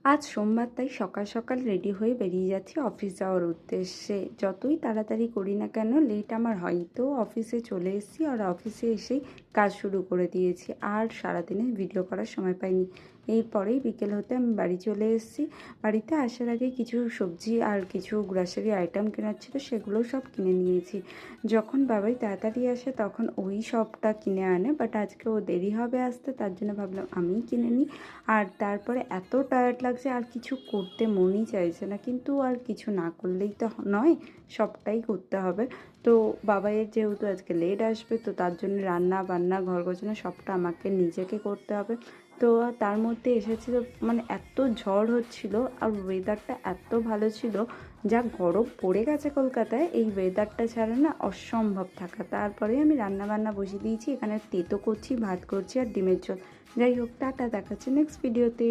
আজ সোমবার, তাই সকাল সকাল রেডি হয়ে বেরিয়ে যাচ্ছি অফিস যাওয়ার উদ্দেশ্যে। যতই তাড়াতাড়ি করি না কেন লেট আমার হয়। তো অফিসে চলে এসেছি আর অফিসে এসেই কাজ শুরু করে দিয়েছি, আর সারাদিনে ভিডিও করার সময় পাইনি। এরপরেই বিকেল হতে আমি বাড়ি চলে এসেছি। বাড়িতে আসার আগে কিছু সবজি আর কিছু গ্রসারি আইটেম কেনার ছিল, সেগুলো সব কিনে নিয়েছি। যখন বাবাই তাড়াতাড়ি আসে তখন ওই সবটা কিনে আনে, বাট আজকে ও দেরি হবে আসতে, তার জন্য ভাবলাম আমিই কিনে নিই। আর তারপরে এত টায়ার্ড লাগছে, আর কিছু করতে মনই চাইছে না, কিন্তু আর কিছু না করলেই তো নয়, সবটাই করতে হবে। তো বাবাইয়ের যেহেতু আজকে লেট আসবে, তো তার জন্য রান্না বান্না ঘর গোছানো সবটা আমাকে নিজেকে করতে হবে। তো তার মধ্যে এসেছিলো, মানে এত ঝড় হচ্ছিল আর ওয়েদারটা এত ভালো ছিল, যা গরম পড়ে গেছে কলকাতায়, এই ওয়েদারটা ছাড়া না অসম্ভব থাকা। তারপরে আমি রান্না বান্না বসিয়ে দিয়েছি, এখানে তেতো করছি, ভাত করছি আর ডিমের ঝোল। যাই হোক, টাটা, দেখাচ্ছে নেক্সট ভিডিওতে।